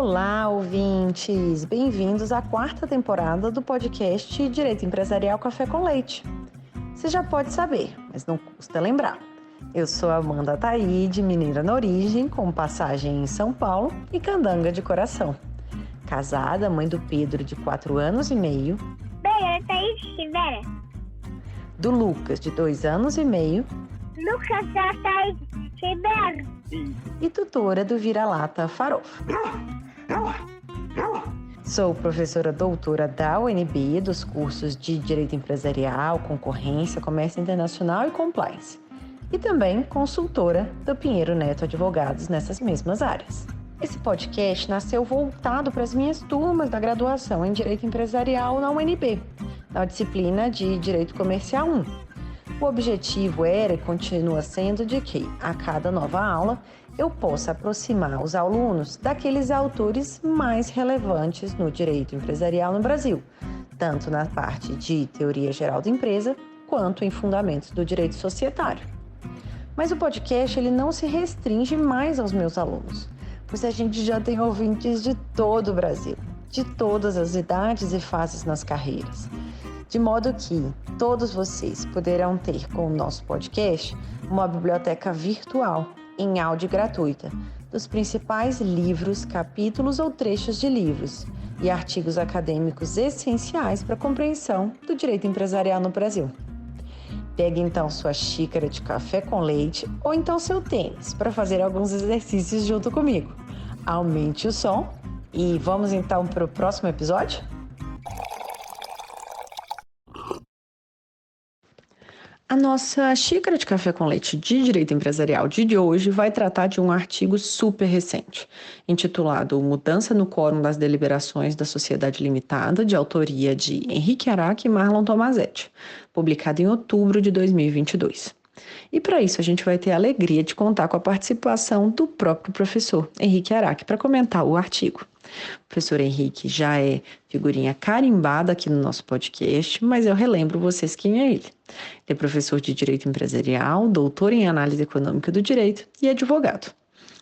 Olá, ouvintes! Bem-vindos à quarta temporada do podcast Direito Empresarial Café com Leite. Você já pode saber, mas não custa lembrar. Eu sou Amanda Taide, mineira na origem, com passagem em São Paulo e candanga de coração. Casada, mãe do Pedro, de 4 anos e meio. Bem, Taide Rivera. Do Lucas, de 2 anos e meio. Lucas da Taide Rivera. E tutora do Vira-Lata Farofa. Sou professora doutora da UNB dos cursos de Direito Empresarial, Concorrência, Comércio Internacional e Compliance. E também consultora do Pinheiro Neto Advogados nessas mesmas áreas. Esse podcast nasceu voltado para as minhas turmas da graduação em Direito Empresarial na UNB, na disciplina de Direito Comercial 1. O objetivo era e continua sendo de que, a cada nova aula, eu possa aproximar os alunos daqueles autores mais relevantes no direito empresarial no Brasil, tanto na parte de teoria geral da empresa, quanto em fundamentos do direito societário. Mas o podcast ele não se restringe mais aos meus alunos, pois a gente já tem ouvintes de todo o Brasil, de todas as idades e fases nas carreiras. De modo que todos vocês poderão ter com o nosso podcast uma biblioteca virtual, em áudio gratuita, dos principais livros, capítulos ou trechos de livros e artigos acadêmicos essenciais para a compreensão do direito empresarial no Brasil. Pegue então sua xícara de café com leite ou então seu tênis para fazer alguns exercícios junto comigo. Aumente o som e vamos então para o próximo episódio? A nossa xícara de café com leite de Direito Empresarial de hoje vai tratar de um artigo super recente, intitulado Mudança no Quórum das Deliberações da Sociedade Limitada, de autoria de Henrique Araque e Marlon Tomazetti, publicado em outubro de 2022. E para isso a gente vai ter a alegria de contar com a participação do próprio professor Henrique Araque para comentar o artigo. O professor Henrique já é figurinha carimbada aqui no nosso podcast, mas eu relembro vocês quem é ele. Ele é professor de Direito Empresarial, doutor em Análise Econômica do Direito e advogado.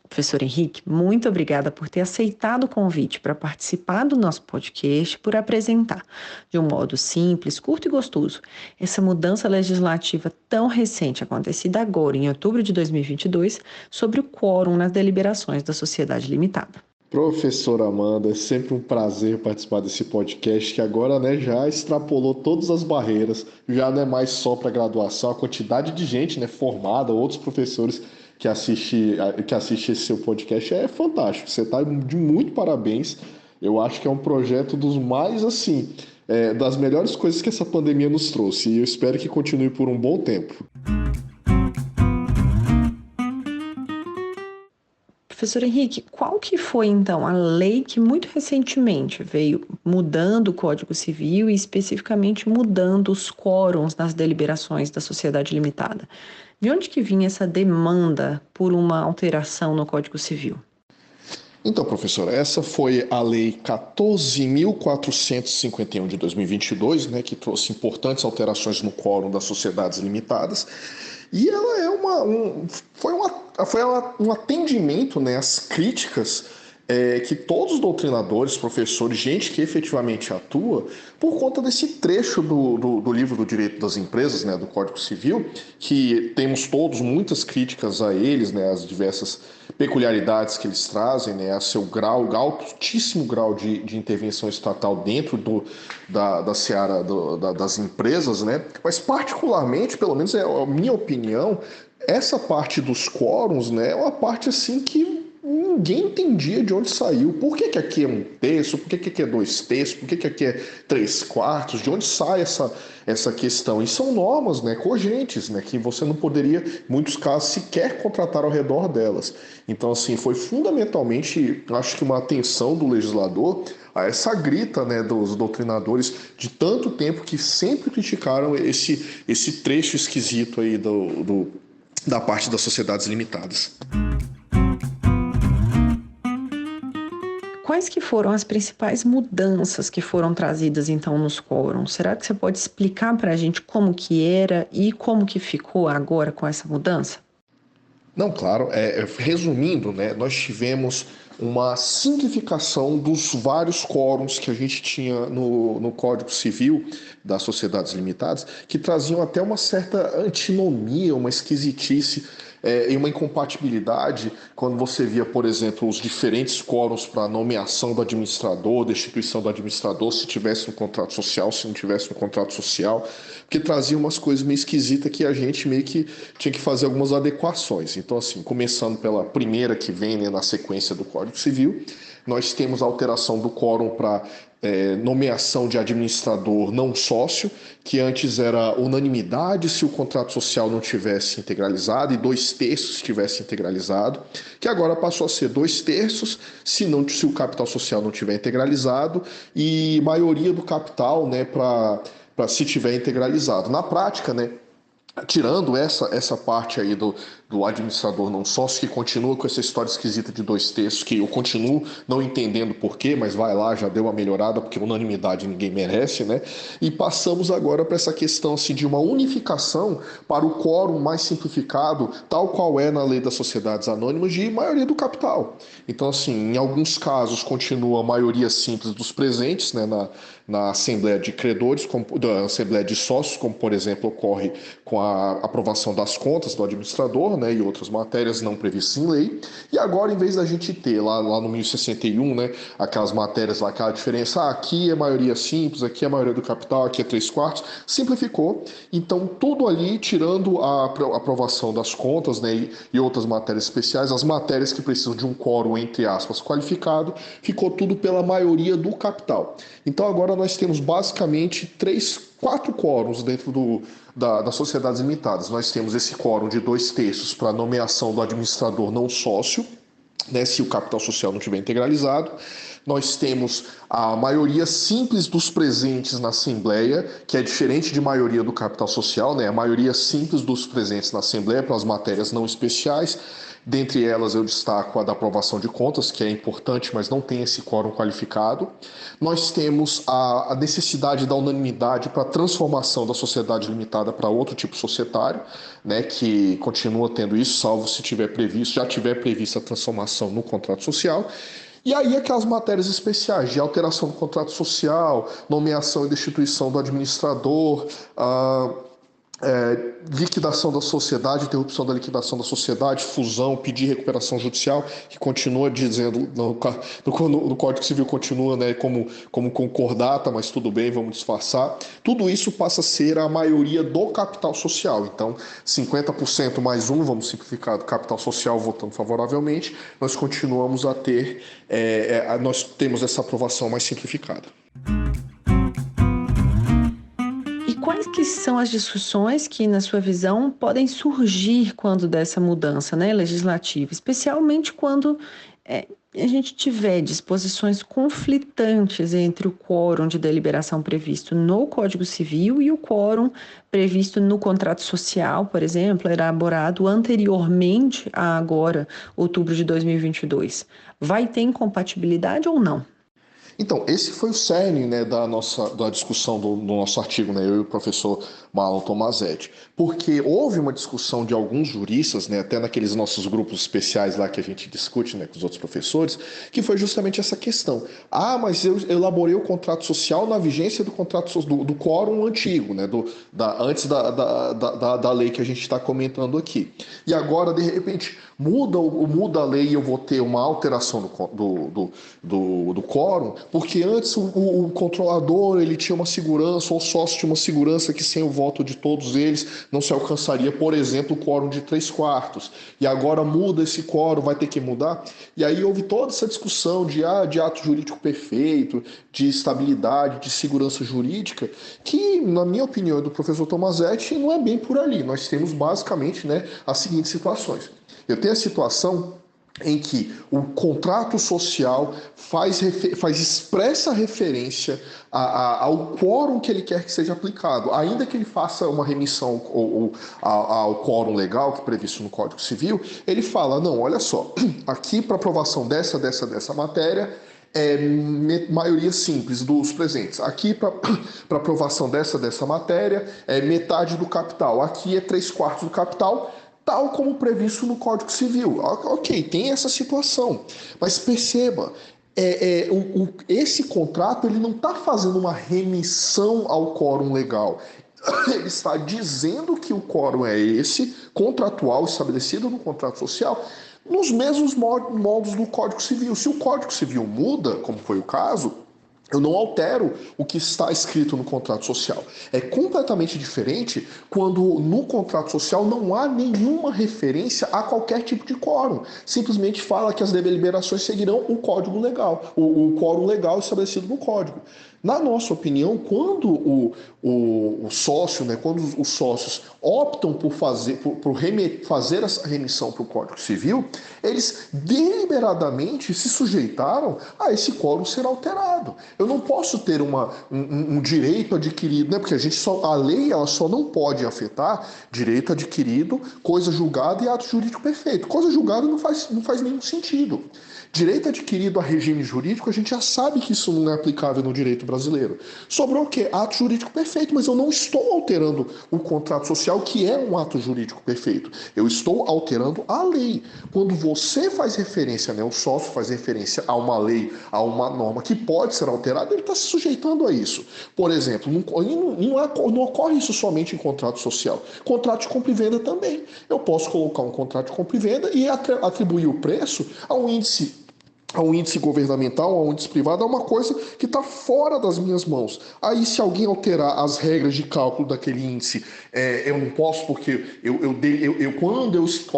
Professor Henrique, muito obrigada por ter aceitado o convite para participar do nosso podcast, por apresentar, de um modo simples, curto e gostoso, essa mudança legislativa tão recente, acontecida agora, em outubro de 2022, sobre o quórum nas deliberações da sociedade limitada. Professora Amanda, é sempre um prazer participar desse podcast que agora já extrapolou todas as barreiras, já não é mais só para graduação, a quantidade de gente formada, outros professores que assiste esse seu podcast é fantástico, você está de muito parabéns, eu acho que é um projeto dos mais das melhores coisas que essa pandemia nos trouxe e eu espero que continue por um bom tempo. Professor Henrique, qual que foi, então, a lei que muito recentemente veio mudando o Código Civil e especificamente mudando os quórums nas deliberações da sociedade limitada? De onde que vinha essa demanda por uma alteração no Código Civil? Então, professora, essa foi a Lei 14.451 de 2022, que trouxe importantes alterações no quórum das sociedades limitadas. E ela é foi um atendimento às críticas que todos os doutrinadores, professores, gente que efetivamente atua, por conta desse trecho do livro do Direito das Empresas, do Código Civil, que temos todos muitas críticas a eles, as diversas peculiaridades que eles trazem, a seu altíssimo grau de intervenção estatal dentro da seara das empresas, mas particularmente, pelo menos é a minha opinião, essa parte dos quórums é uma parte que ninguém entendia de onde saiu. Por que aqui é 1/3? Por que aqui é 2/3? Por que aqui é 3/4? De onde sai essa questão? E são normas cogentes, que você não poderia, em muitos casos, sequer contratar ao redor delas. Então, foi fundamentalmente, acho que uma atenção do legislador a essa grita dos doutrinadores de tanto tempo que sempre criticaram esse trecho esquisito aí da parte das sociedades limitadas. Quais que foram as principais mudanças que foram trazidas, então, nos quórums? Será que você pode explicar para a gente como que era e como que ficou agora com essa mudança? Não, claro. Resumindo, nós tivemos uma simplificação dos vários quórums que a gente tinha no Código Civil das sociedades limitadas, que traziam até uma certa antinomia, uma esquisitice e uma incompatibilidade quando você via, por exemplo, os diferentes quórums para nomeação do administrador, destituição do administrador, se tivesse no contrato social, se não tivesse no contrato social, porque trazia umas coisas meio esquisitas que a gente meio que tinha que fazer algumas adequações. Então, assim, começando pela primeira que vem, né, na sequência do Código Civil, nós temos a alteração do quórum para nomeação de administrador não sócio, que antes era unanimidade se o contrato social não tivesse integralizado e 2/3 tivesse integralizado, que agora passou a ser 2/3 se o capital social não tiver integralizado e maioria do capital, né, para se tiver integralizado. Na prática, né, tirando essa parte aí do administrador não sócio, que continua com essa história esquisita de 2/3, que eu continuo não entendendo porquê, mas vai lá, já deu uma melhorada, porque unanimidade ninguém merece, né? E passamos agora para essa questão assim, de uma unificação para o quórum mais simplificado, tal qual é na lei das sociedades anônimas, de maioria do capital. Então, assim, em alguns casos continua a maioria simples dos presentes, né, na Assembleia de Credores, da Assembleia de Sócios, como, por exemplo, ocorre com a aprovação das contas do administrador, né, e outras matérias não previstas em lei. E agora, em vez da gente ter lá no 1061, né, aquelas matérias lá, aquela diferença, aqui é maioria simples, aqui é maioria do capital, aqui é 3/4, simplificou. Então, tudo ali, tirando a aprovação das contas, né, e outras matérias especiais, as matérias que precisam de um quórum, entre aspas, qualificado, ficou tudo pela maioria do capital. Então, agora nós temos basicamente 4 quórums dentro das sociedades limitadas. Nós temos esse quórum de 2/3 para nomeação do administrador não sócio, né, se o capital social não estiver integralizado. Nós temos a maioria simples dos presentes na Assembleia, que é diferente de maioria do capital social, né? A maioria simples dos presentes na Assembleia para as matérias não especiais. Dentre elas eu destaco a da aprovação de contas, que é importante, mas não tem esse quórum qualificado. Nós temos a necessidade da unanimidade para a transformação da sociedade limitada para outro tipo societário, né, que continua tendo isso, salvo se já tiver prevista a transformação no contrato social. E aí aquelas matérias especiais de alteração do contrato social, nomeação e destituição do administrador, liquidação da sociedade, interrupção da liquidação da sociedade, fusão, pedir recuperação judicial, que continua dizendo, no Código Civil continua, né, como concordata, mas tudo bem, vamos disfarçar. Tudo isso passa a ser a maioria do capital social. Então, 50% mais um, vamos simplificar, do capital social votando favoravelmente, nós continuamos a ter, nós temos essa aprovação mais simplificada. Quais que são as discussões que, na sua visão, podem surgir quando dessa mudança, né, legislativa, especialmente quando a gente tiver disposições conflitantes entre o quórum de deliberação previsto no Código Civil e o quórum previsto no contrato social, por exemplo, elaborado anteriormente a agora, outubro de 2022. Vai ter incompatibilidade ou não? Então, esse foi o cerne, né, da discussão do nosso artigo, né, eu e o professor Marlon Tomazetti, porque houve uma discussão de alguns juristas, né, até naqueles nossos grupos especiais lá que a gente discute, né, com os outros professores, que foi justamente essa questão. Mas eu elaborei o contrato social na vigência do contrato do quórum antigo, né, antes da lei que a gente está comentando aqui. E agora, de repente, muda a lei e eu vou ter uma alteração do quórum, porque antes o controlador ele tinha uma segurança, ou o sócio tinha uma segurança que sem o voto de todos eles não se alcançaria, por exemplo, o quórum de 3/4. E agora muda esse quórum, vai ter que mudar. E aí houve toda essa discussão de ato jurídico perfeito, de estabilidade, de segurança jurídica, que, na minha opinião, do professor Tomazetti, não é bem por ali. Nós temos basicamente, né, as seguintes situações. Eu tenho a situação em que o contrato social faz expressa referência ao quórum que ele quer que seja aplicado, ainda que ele faça uma remissão ao quórum legal que é previsto no Código Civil, ele fala, não, olha só, aqui para aprovação dessa matéria, maioria simples dos presentes. Aqui, para aprovação dessa matéria, metade do capital. Aqui é 3/4 do capital. tal como previsto no Código Civil. Ok, tem essa situação, mas perceba, esse contrato ele não está fazendo uma remissão ao quórum legal. Ele está dizendo que o quórum é esse, contratual, estabelecido no contrato social, nos mesmos moldes do Código Civil. Se o Código Civil muda, como foi o caso, eu não altero o que está escrito no contrato social. É completamente diferente quando no contrato social não há nenhuma referência a qualquer tipo de quórum. Simplesmente fala que as deliberações seguirão o código legal, o quórum legal estabelecido no código. Na nossa opinião, quando o sócio, né, quando os sócios optam por fazer essa remissão para o Código Civil, eles deliberadamente se sujeitaram a esse quórum ser alterado. Eu não posso ter um direito adquirido, né, porque a lei ela só não pode afetar direito adquirido, coisa julgada e ato jurídico perfeito. Coisa julgada não faz nenhum sentido. Direito adquirido a regime jurídico, a gente já sabe que isso não é aplicável no direito brasileiro. Sobrou o quê? Ato jurídico perfeito, mas eu não estou alterando o contrato social, que é um ato jurídico perfeito. Eu estou alterando a lei. Quando você faz referência, né, o sócio faz referência a uma lei, a uma norma que pode ser alterada, ele está se sujeitando a isso. Por exemplo, não ocorre isso somente em contrato social. Contrato de compra e venda também. Eu posso colocar um contrato de compra e venda e atribuir o preço a um índice governamental, a um índice privado, é uma coisa que está fora das minhas mãos. Aí, se alguém alterar as regras de cálculo daquele índice, eu não posso, porque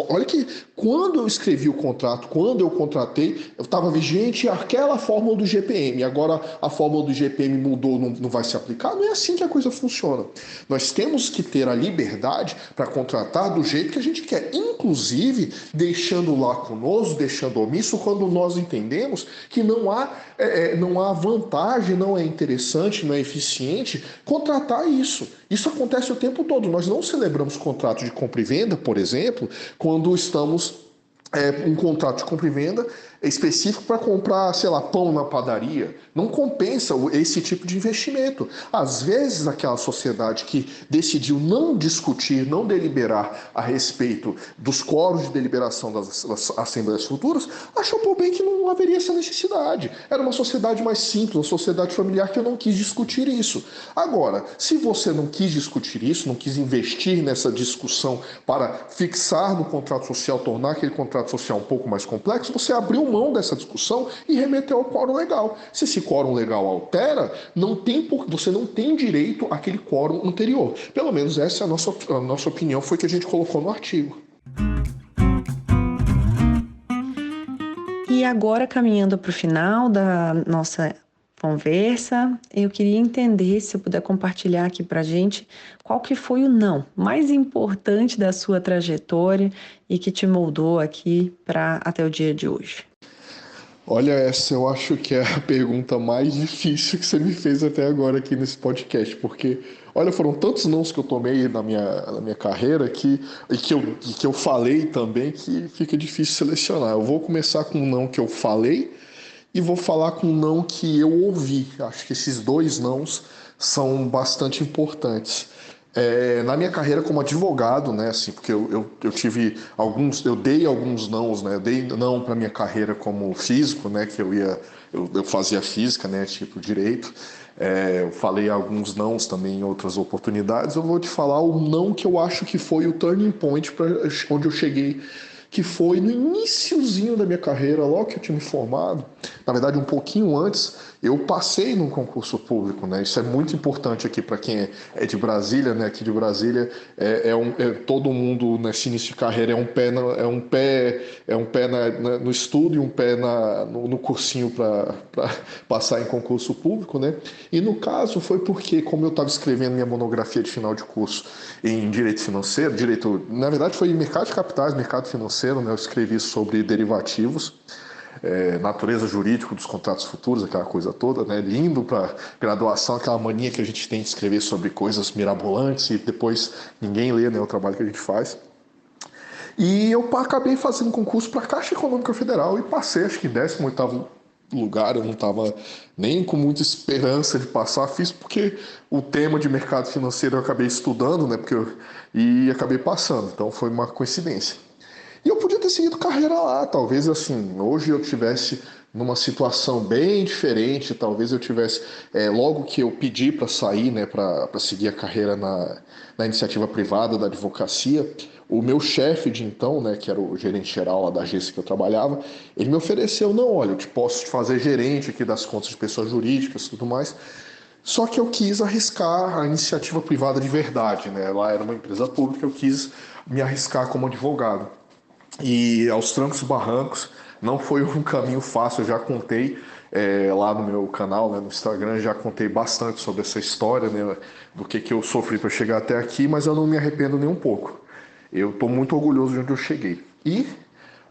olha que quando eu escrevi o contrato, quando eu contratei, eu estava vigente aquela fórmula do GPM. Agora a fórmula do GPM mudou, não vai se aplicar. Não é assim que a coisa funciona. Nós temos que ter a liberdade para contratar do jeito que a gente quer, inclusive deixando lacunoso, deixando omisso, quando nós entendemos que não há vantagem, não é interessante, não é eficiente contratar isso. Isso acontece o tempo todo. Nós não celebramos contrato de compra e venda, por exemplo, quando estamos um contrato de compra e venda específico para comprar, sei lá, pão na padaria. Não compensa esse tipo de investimento. Às vezes, aquela sociedade que decidiu não discutir, não deliberar a respeito dos quóruns de deliberação das assembleias futuras, achou por bem que não haveria essa necessidade. Era uma sociedade mais simples, uma sociedade familiar que eu não quis discutir isso. Agora, se você não quis discutir isso, não quis investir nessa discussão para fixar no contrato social, tornar aquele contrato social um pouco mais complexo, você abriu mão dessa discussão e remeteu ao quórum legal. Se esse quórum legal altera, você não tem direito àquele quórum anterior. Pelo menos essa é a nossa opinião, foi que a gente colocou no artigo. E agora, caminhando para o final da nossa conversa, eu queria entender, se eu puder compartilhar aqui para a gente, qual que foi o não mais importante da sua trajetória e que te moldou aqui até o dia de hoje. Olha, essa eu acho que é a pergunta mais difícil que você me fez até agora aqui nesse podcast, porque, olha, foram tantos nãos que eu tomei na minha carreira que eu falei também que fica difícil selecionar. Eu vou começar com um não que eu falei e vou falar com um não que eu ouvi. Acho que esses dois nãos são bastante importantes. Na minha carreira como advogado, né, assim, porque eu dei alguns nãos, né, eu dei não para minha carreira como físico, né, que eu fazia física, né, tipo direito, eu falei alguns nãos também em outras oportunidades. Eu vou te falar o não que eu acho que foi o turning point para onde eu cheguei, que foi no iniciozinho da minha carreira, logo que eu tinha me formado, na verdade um pouquinho antes, eu passei num concurso público, né? Isso é muito importante aqui para quem é de Brasília, né? Aqui de Brasília todo mundo nesse início de carreira é um pé no estudo e um pé no cursinho para passar em concurso público, né? E no caso foi porque, como eu estava escrevendo minha monografia de final de curso em direito financeiro, na verdade foi em mercado de capitais, mercado financeiro, né? Eu escrevi sobre derivativos, natureza jurídica dos contratos futuros, aquela coisa toda, né? Indo para graduação, aquela mania que a gente tem de escrever sobre coisas mirabolantes e depois ninguém lê, né, o trabalho que a gente faz. E eu acabei fazendo concurso para a Caixa Econômica Federal e passei, acho que em 18º lugar, eu não estava nem com muita esperança de passar, fiz porque o tema de mercado financeiro eu acabei estudando, né, e acabei passando, então foi uma coincidência. E eu podia ter seguido carreira lá, talvez assim, hoje eu tivesse numa situação bem diferente, talvez eu tivesse, logo que eu pedi para sair, né, para seguir a carreira na iniciativa privada da advocacia, o meu chefe de então, né, que era o gerente geral lá da agência que eu trabalhava, ele me ofereceu, não, olha, eu posso te fazer gerente aqui das contas de pessoas jurídicas e tudo mais, só que eu quis arriscar a iniciativa privada de verdade, né, lá era uma empresa pública, eu quis me arriscar como advogado. E aos trancos e barrancos, não foi um caminho fácil, eu já contei lá no meu canal, né, no Instagram, já contei bastante sobre essa história, né, do que eu sofri para chegar até aqui, mas eu não me arrependo nem um pouco. Eu estou muito orgulhoso de onde eu cheguei. E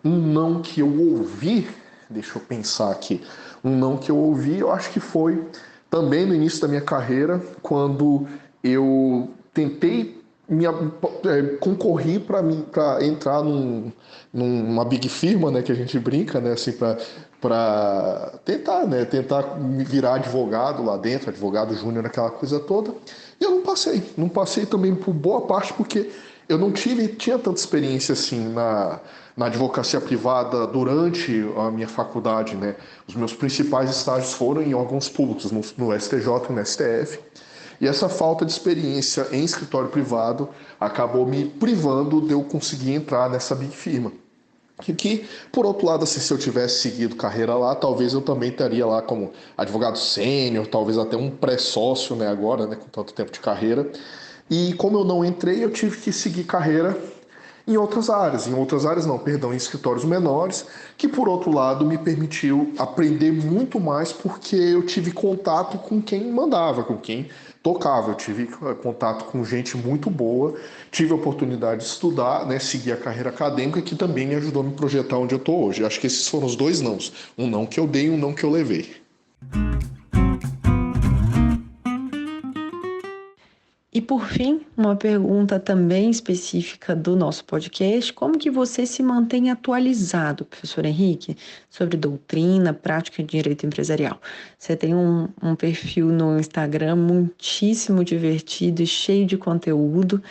um não que eu ouvi, deixa eu pensar aqui, um não que eu ouvi, eu acho que foi também no início da minha carreira, quando eu tentei concorri para entrar numa big firma, né, que a gente brinca, né, assim, para tentar me virar advogado lá dentro, advogado júnior, aquela coisa toda. E eu não passei também por boa parte porque eu não tinha tanta experiência assim na advocacia privada durante a minha faculdade, né? Os meus principais estágios foram em órgãos públicos, no STJ e no STF. E essa falta de experiência em escritório privado acabou me privando de eu conseguir entrar nessa big firma. Que, por outro lado, assim, se eu tivesse seguido carreira lá, talvez eu também estaria lá como advogado sênior, talvez até um pré-sócio, né, agora, né, com tanto tempo de carreira. E como eu não entrei, eu tive que seguir carreira em outras áreas não, perdão, em escritórios menores, que por outro lado me permitiu aprender muito mais porque eu tive contato com quem mandava, com quem tocava, eu tive contato com gente muito boa, tive a oportunidade de estudar, né, seguir a carreira acadêmica que também me ajudou a me projetar onde eu estou hoje. Acho que esses foram os dois nãos, um não que eu dei e um não que eu levei. E por fim, uma pergunta também específica do nosso podcast: como que você se mantém atualizado, professor Henrique, sobre doutrina, prática de direito empresarial? Você tem um perfil no Instagram muitíssimo divertido e cheio de conteúdo,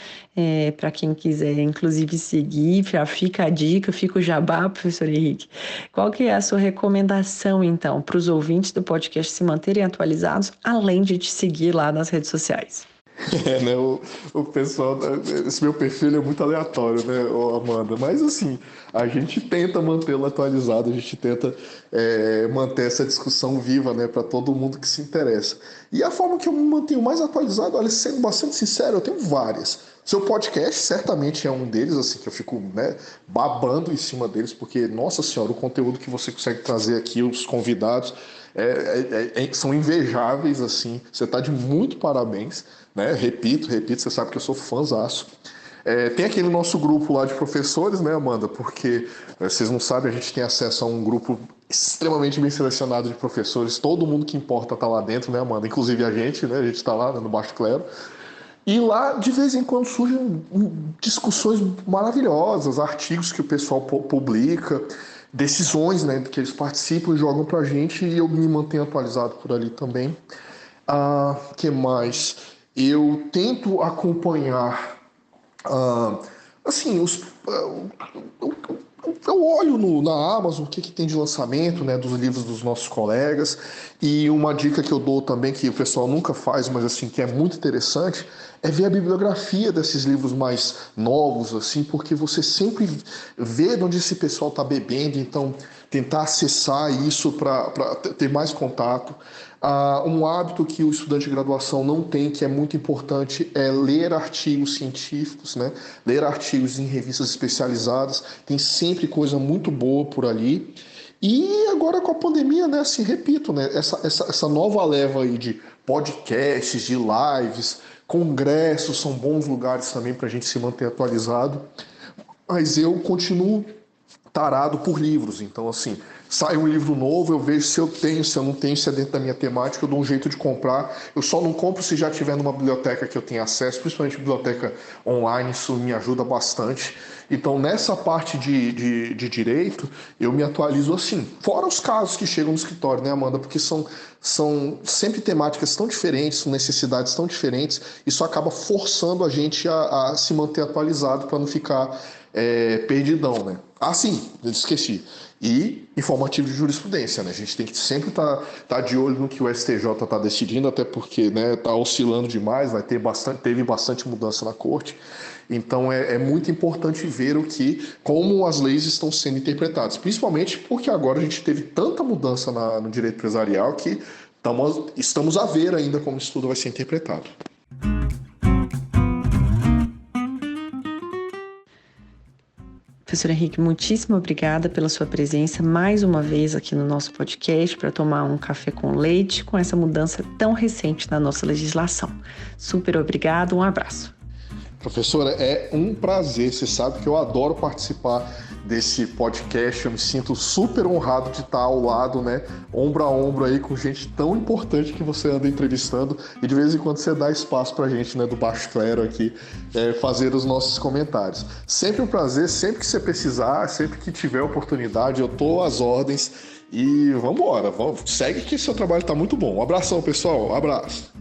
para quem quiser, inclusive, seguir, já fica a dica, fica o jabá, professor Henrique. Qual que é a sua recomendação, então, para os ouvintes do podcast se manterem atualizados, além de te seguir lá nas redes sociais? Né, o pessoal, esse meu perfil é muito aleatório, né, Amanda? Mas assim, a gente tenta mantê-lo atualizado, a gente tenta manter essa discussão viva, né, para todo mundo que se interessa. E a forma que eu me mantenho mais atualizado, olha, sendo bastante sincero, eu tenho várias. Seu podcast certamente é um deles, assim, que eu fico, né, babando em cima deles, porque, nossa senhora, o conteúdo que você consegue trazer aqui, os convidados, são invejáveis, assim. Você está de muito parabéns, né? Repito, você sabe que eu sou fãzaço. Tem aquele nosso grupo lá de professores, né, Amanda? Porque vocês não sabem, a gente tem acesso a um grupo extremamente bem selecionado de professores. Todo mundo que importa está lá dentro, né, Amanda? Inclusive a gente, né? A gente está lá, né, no Baixo Clero. E lá, de vez em quando, surgem discussões maravilhosas, artigos que o pessoal publica, decisões, né, que eles participam e jogam pra gente, e eu me mantenho atualizado por ali também. Que mais? Eu tento acompanhar, assim, eu olho na Amazon o que tem de lançamento, né, dos livros dos nossos colegas, e uma dica que eu dou também, que o pessoal nunca faz, mas assim, que é muito interessante, é ver a bibliografia desses livros mais novos, assim, porque você sempre vê de onde esse pessoal está bebendo, então tentar acessar isso para ter mais contato. Um hábito que o estudante de graduação não tem, que é muito importante, é ler artigos científicos, né? Ler artigos em revistas especializadas, tem sempre coisa muito boa por ali. E agora com a pandemia, né, assim, repito, né, essa nova leva aí de podcasts, de lives, congressos, são bons lugares também para a gente se manter atualizado. Mas eu continuo tarado por livros, então assim, sai um livro novo, eu vejo se eu tenho, se eu não tenho, se é dentro da minha temática, eu dou um jeito de comprar. Eu só não compro se já tiver numa biblioteca que eu tenha acesso, principalmente biblioteca online, isso me ajuda bastante. Então, nessa parte de direito, eu me atualizo assim. Fora os casos que chegam no escritório, né, Amanda? Porque são sempre temáticas tão diferentes, necessidades tão diferentes, isso acaba forçando a gente a se manter atualizado para não ficar perdidão, né? Ah, sim, eu esqueci. E informativo de jurisprudência, né? A gente tem que sempre tá de olho no que o STJ está decidindo, até porque, né, tá oscilando demais, teve bastante mudança na corte. Então é muito importante ver como as leis estão sendo interpretadas, principalmente porque agora a gente teve tanta mudança no direito empresarial que estamos a ver ainda como isso tudo vai ser interpretado. Professor Henrique, muitíssimo obrigada pela sua presença mais uma vez aqui no nosso podcast para tomar um café com leite com essa mudança tão recente na nossa legislação. Super obrigado, um abraço. Professora, é um prazer. Você sabe que eu adoro participar desse podcast. Eu me sinto super honrado de estar ao lado, né, ombro a ombro aí com gente tão importante que você anda entrevistando e de vez em quando você dá espaço pra gente, né, do Baixo Clero aqui, fazer os nossos comentários. Sempre um prazer, sempre que você precisar, sempre que tiver oportunidade, eu tô às ordens e vamos embora. Segue que seu trabalho tá muito bom. Um abração, pessoal. Um abraço.